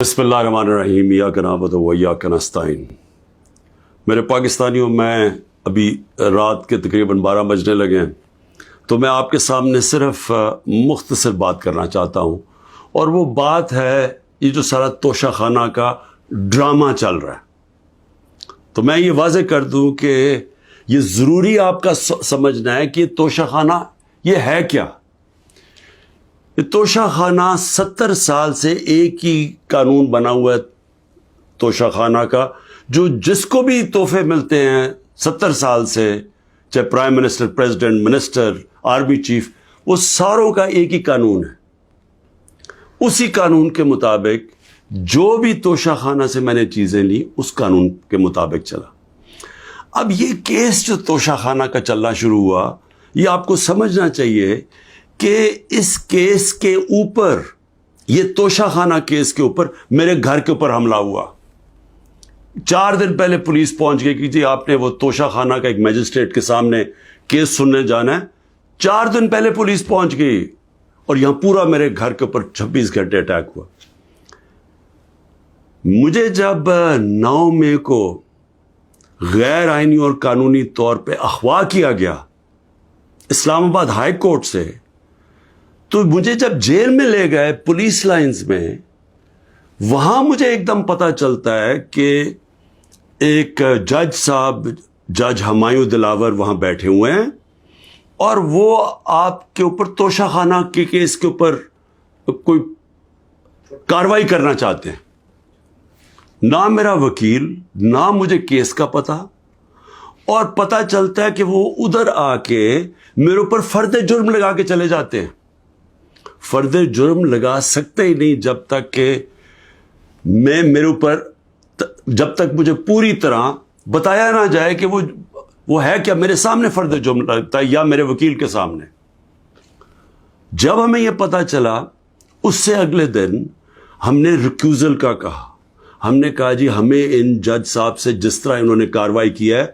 بسم اللہ الرحمن الرحیم ایاک نعبد و ایاک نستعین۔ میرے پاکستانیوں، میں ابھی رات کے تقریباً 12 بجنے لگے ہیں، تو میں آپ کے سامنے صرف مختصر بات کرنا چاہتا ہوں، اور وہ بات ہے یہ جو سارا توشہ خانہ کا ڈرامہ چل رہا ہے۔ تو میں یہ واضح کر دوں کہ یہ ضروری آپ کا سمجھنا ہے کہ توشہ خانہ یہ ہے کیا۔ یہ توشہ خانہ 70 سال سے ایک ہی قانون بنا ہوا ہے توشہ خانہ کا، جو جس کو بھی تحفے ملتے ہیں 70 سال سے، چاہے prime minister, president, minister, army chief, وہ ساروں کا ایک ہی قانون ہے۔ اسی قانون کے مطابق جو بھی توشہ خانہ سے میں نے چیزیں لی، اس قانون کے مطابق چلا۔ اب یہ کیس جو توشہ خانہ کا چلنا شروع ہوا، یہ آپ کو سمجھنا چاہیے کہ اس کیس کے اوپر، یہ توشہ خانہ کیس کے اوپر میرے گھر کے اوپر حملہ ہوا۔ 4 دن پہلے پولیس پہنچ گئی کہ جی آپ نے وہ توشہ خانہ کا ایک میجسٹریٹ کے سامنے کیس سننے جانا ہے۔ 4 دن پہلے پولیس پہنچ گئی، اور یہاں پورا میرے گھر کے اوپر 26 گھنٹے اٹیک ہوا۔ مجھے جب 9 مئی کو غیر آئینی اور قانونی طور پہ اغوا کیا گیا اسلام آباد ہائی کورٹ سے، تو مجھے جب جیل میں لے گئے پولیس لائنز میں، وہاں مجھے ایک دم پتہ چلتا ہے کہ ایک جج صاحب، جج ہمایوں دلاور وہاں بیٹھے ہوئے ہیں، اور وہ آپ کے اوپر توشہ خانہ کے کیس کے اوپر کوئی کاروائی کرنا چاہتے ہیں۔ نہ میرا وکیل، نہ مجھے کیس کا پتہ، اور پتہ چلتا ہے کہ وہ ادھر آ کے میرے اوپر فرد جرم لگا کے چلے جاتے ہیں۔ فرد جرم لگا سکتے ہی نہیں جب تک کہ میرے اوپر، جب تک مجھے پوری طرح بتایا نہ جائے کہ وہ ہے کیا، میرے سامنے فرد جرم لگتا ہے یا میرے وکیل کے سامنے۔ جب ہمیں یہ پتہ چلا، اس سے اگلے دن ہم نے ریکیوزل کا کہا۔ ہم نے کہا جی ہمیں ان جج صاحب سے جس طرح انہوں نے کارروائی کی ہے،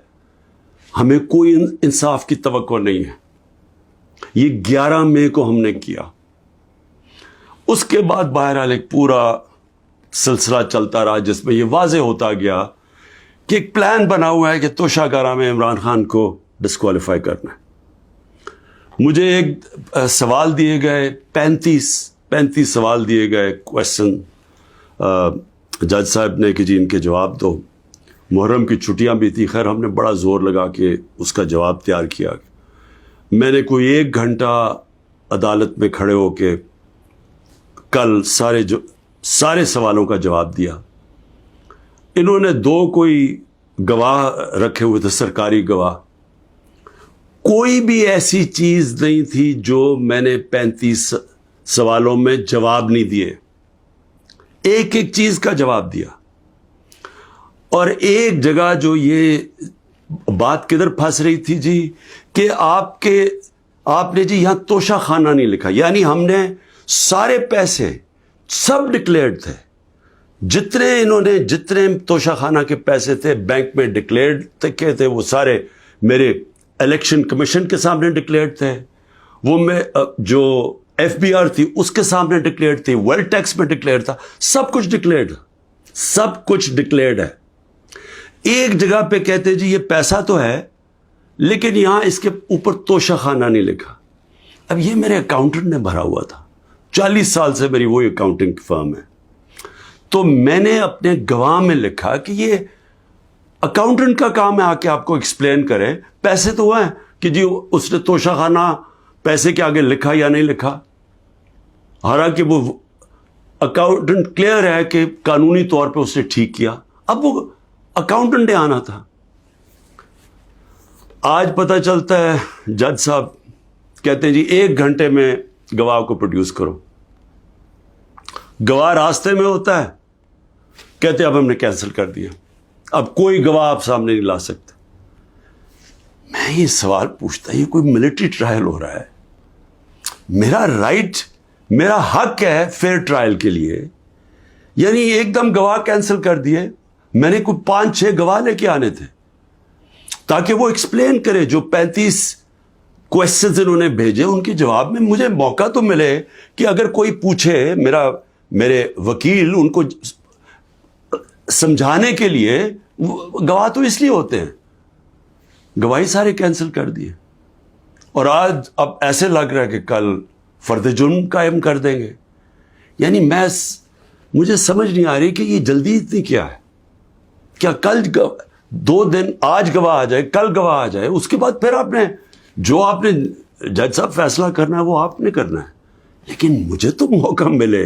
ہمیں کوئی انصاف کی توقع نہیں ہے۔ یہ 11 مئی کو ہم نے کیا۔ اس کے بعد بہرحال ایک پورا سلسلہ چلتا رہا، جس میں یہ واضح ہوتا گیا کہ ایک پلان بنا ہوا ہے کہ توشہ خانہ میں عمران خان کو ڈسکوالیفائی کرنا ہے۔ مجھے ایک سوال دیے گئے، 35 سوال دیے گئے، کویسچن جج صاحب نے کہ جی ان کے جواب دو۔ محرم کی چھٹیاں بھی تھی، خیر ہم نے بڑا زور لگا کے اس کا جواب تیار کیا۔ میں نے کوئی 1 گھنٹہ عدالت میں کھڑے ہو کے کل سارے سوالوں کا جواب دیا۔ انہوں نے 2 کوئی گواہ رکھے ہوئے تھے، سرکاری گواہ۔ کوئی بھی ایسی چیز نہیں تھی جو میں نے 35 سوالوں میں جواب نہیں دیے، ایک ایک چیز کا جواب دیا۔ اور ایک جگہ جو یہ بات کدھر پھنس رہی تھی جی، کہ آپ نے جی یہاں توشہ خانہ نہیں لکھا، یعنی ہم نے سارے پیسے سب ڈکلیئرڈ تھے، جتنے توشہ خانہ کے پیسے تھے بینک میں ڈکلیئرڈ تھے، وہ سارے میرے الیکشن کمیشن کے سامنے ڈکلیئرڈ تھے، وہ میں جو ایف بی آر تھی اس کے سامنے ڈکلیئرڈ تھی، ویلتھ ٹیکس میں ڈکلیئرڈ تھا، سب کچھ ڈکلیئرڈ ہے۔ ایک جگہ پہ کہتے جی یہ پیسہ تو ہے، لیکن یہاں اس کے اوپر توشہ خانہ نہیں لکھا۔ اب یہ میرے اکاؤنٹنٹ نے بھرا ہوا تھا، 40 سال سے میری وہی اکاؤنٹنگ کی فرم ہے۔ تو میں نے اپنے گواہ میں لکھا کہ یہ اکاؤنٹنٹ کا کام ہے آ کے آپ کو ایکسپلین کرے، پیسے تو ہیں کہ جی اس نے توشہ خانہ پیسے کے آگے لکھا یا نہیں لکھا۔ حالانکہ وہ اکاؤنٹنٹ کلیئر ہے کہ قانونی طور پہ اس نے ٹھیک کیا۔ اب وہ اکاؤنٹنٹ نے آنا تھا۔ آج پتہ چلتا ہے جج صاحب کہتے ہیں جی 1 گھنٹے میں گواہ کو پروڈیوس کرو۔ گواہ راستے میں ہوتا ہے، کہتے اب ہم نے کینسل کر دیا، اب کوئی گواہ آپ سامنے نہیں لا سکتے۔ میں یہ سوال پوچھتا، یہ کوئی ملٹری ٹرائل ہو رہا ہے، میرا رائٹ، میرا حق ہے فیئر ٹرائل کے لیے، یعنی ایک دم گواہ کینسل کر دیے۔ میں نے کوئی 5-6 گواہ لے کے آنے تھے تاکہ وہ ایکسپلین کرے، جو 35 کویسچنز انہوں نے بھیجے ان کے جواب میں مجھے موقع تو ملے کہ اگر کوئی پوچھے، میرا میرے وکیل ان کو سمجھانے کے لیے، گواہ تو اس لیے ہوتے ہیں، گواہی سارے کینسل کر دیے، اور آج اب ایسے لگ رہا ہے کہ کل فرد جرم قائم کر دیں گے. یعنی مجھے سمجھ نہیں آ رہی کہ یہ جلدی اتنی کیا ہے. کیا کل 2 دن، آج گواہ آ جائے، کل گواہ آ جائے، اس کے بعد پھر آپ نے جج صاحب فیصلہ کرنا ہے وہ آپ نے کرنا ہے. لیکن مجھے تو موقع ملے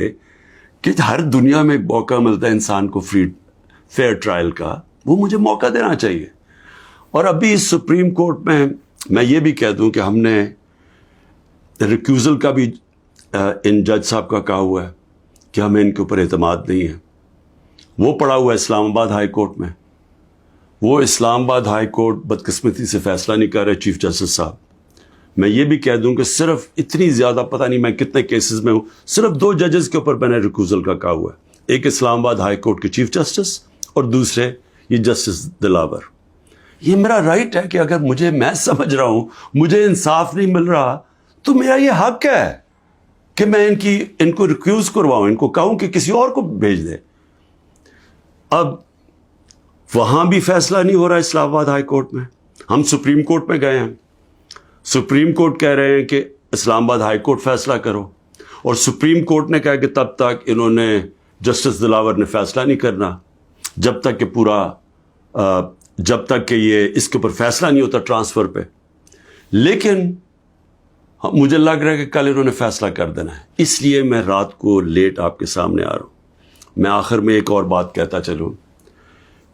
کہ ہر دنیا میں موقع ملتا ہے انسان کو فیئر ٹرائل کا، وہ مجھے موقع دینا چاہیے. اور ابھی سپریم کورٹ میں یہ بھی کہہ دوں کہ ہم نے ریکیوزل کا بھی ان جج صاحب کا کہا ہوا ہے کہ ہمیں ان کے اوپر اعتماد نہیں ہے. وہ پڑا ہوا ہے اسلام آباد ہائی کورٹ میں. وہ اسلام آباد ہائی کورٹ بدقسمتی سے فیصلہ نہیں کر رہے چیف جسٹس صاحب. میں یہ بھی کہہ دوں کہ صرف اتنی زیادہ، پتہ نہیں میں کتنے کیسز میں ہوں، صرف 2 ججز کے اوپر میں نے ریکیوزل کا کہا ہوا ہے. ایک اسلام آباد ہائی کورٹ کے چیف جسٹس اور دوسرے یہ جسٹس دلاور. یہ میرا رائٹ ہے کہ اگر میں سمجھ رہا ہوں مجھے انصاف نہیں مل رہا تو میرا یہ حق ہے کہ میں ان کو ریکیوز کرواؤں، ان کو کہوں کہ کسی اور کو بھیج دے. اب وہاں بھی فیصلہ نہیں ہو رہا اسلام آباد ہائی کورٹ میں. ہم سپریم کورٹ میں گئے ہیں، سپریم کورٹ کہہ رہے ہیں کہ اسلام آباد ہائی کورٹ فیصلہ کرو، اور سپریم کورٹ نے کہا کہ تب تک انہوں نے، جسٹس دلاور نے فیصلہ نہیں کرنا جب تک کہ یہ اس کے اوپر فیصلہ نہیں ہوتا ٹرانسفر پہ. لیکن مجھے لگ رہا ہے کہ کل انہوں نے فیصلہ کر دینا ہے، اس لیے میں رات کو لیٹ آپ کے سامنے آ رہا ہوں. میں آخر میں ایک اور بات کہتا چلوں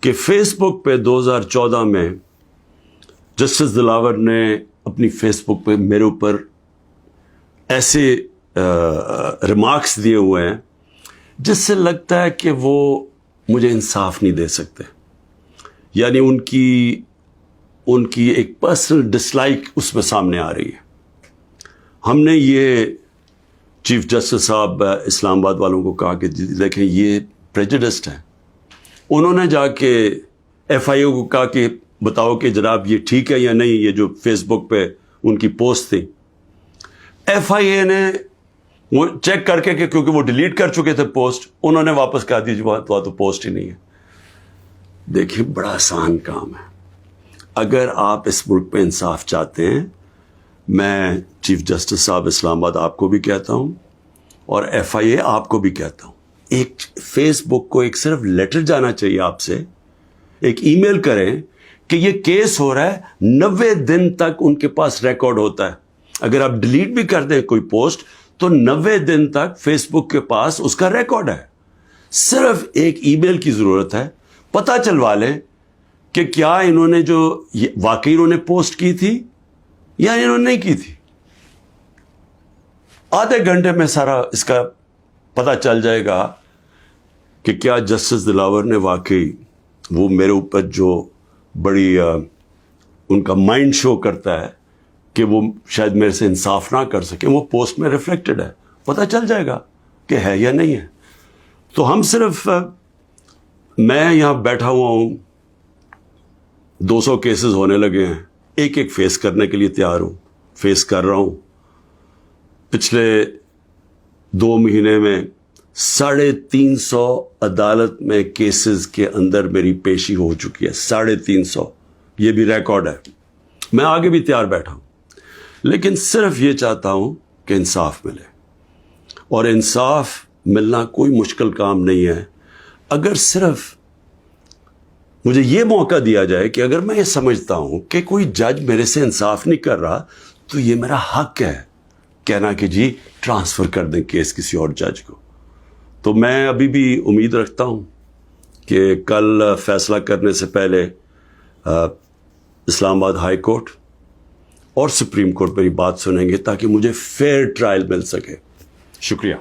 کہ فیس بک پہ 2014 میں جسٹس دلاور نے اپنی فیس بک پہ میرے اوپر ایسے ریمارکس دیے ہوئے ہیں جس سے لگتا ہے کہ وہ مجھے انصاف نہیں دے سکتے. یعنی ان کی ایک پرسنل ڈسلائک اس میں سامنے آ رہی ہے. ہم نے یہ چیف جسٹس صاحب اسلام آباد والوں کو کہا کہ دیکھیں یہ پریجوڈسڈ ہے. انہوں نے جا کے ایف آئی اے کو کہا کہ بتاؤ کہ جناب یہ ٹھیک ہے یا نہیں، یہ جو فیس بک پہ ان کی پوسٹ تھی. ایف آئی اے نے وہ چیک کر کے کہ کیونکہ وہ ڈیلیٹ کر چکے تھے پوسٹ، انہوں نے واپس کہا دی تو پوسٹ ہی نہیں ہے. دیکھیں بڑا آسان کام ہے. اگر آپ اس ملک پہ انصاف چاہتے ہیں، میں چیف جسٹس صاحب اسلام آباد آپ کو بھی کہتا ہوں اور ایف آئی اے آپ کو بھی کہتا ہوں، ایک فیس بک کو ایک صرف لیٹر جانا چاہیے آپ سے، ایک ای میل کریں کہ یہ کیس ہو رہا ہے، 90 دن تک ان کے پاس ریکارڈ ہوتا ہے. اگر آپ ڈیلیٹ بھی کر دیں کوئی پوسٹ تو 90 دن تک فیس بک کے پاس اس کا ریکارڈ ہے. صرف ایک ای میل کی ضرورت ہے، پتہ چلوا لیں کہ کیا انہوں نے جو واقعی انہوں نے پوسٹ کی تھی یا انہوں نے نہیں کی تھی. آدھے گھنٹے میں سارا اس کا پتہ چل جائے گا کہ کیا جسٹس دلاور نے واقعی وہ میرے اوپر جو بڑی ان کا مائنڈ شو کرتا ہے کہ وہ شاید میرے سے انصاف نہ کر سکیں، وہ پوسٹ میں ریفلیکٹڈ ہے. پتہ چل جائے گا کہ ہے یا نہیں ہے. تو ہم صرف، میں یہاں بیٹھا ہوا ہوں، 200 کیسز ہونے لگے ہیں، ایک ایک فیس کرنے کے لیے تیار ہوں، فیس کر رہا ہوں. پچھلے 2 مہینے میں 350 عدالت میں کیسز کے اندر میری پیشی ہو چکی ہے. 350، یہ بھی ریکارڈ ہے. میں آگے بھی تیار بیٹھا ہوں، لیکن صرف یہ چاہتا ہوں کہ انصاف ملے. اور انصاف ملنا کوئی مشکل کام نہیں ہے. اگر صرف مجھے یہ موقع دیا جائے کہ اگر میں یہ سمجھتا ہوں کہ کوئی جج میرے سے انصاف نہیں کر رہا تو یہ میرا حق ہے کہنا کہ جی ٹرانسفر کر دیں کیس کسی اور جج کو. تو میں ابھی بھی امید رکھتا ہوں کہ کل فیصلہ کرنے سے پہلے اسلام آباد ہائی کورٹ اور سپریم کورٹ میری بات سنیں گے تاکہ مجھے فیئر ٹرائل مل سکے. شکریہ.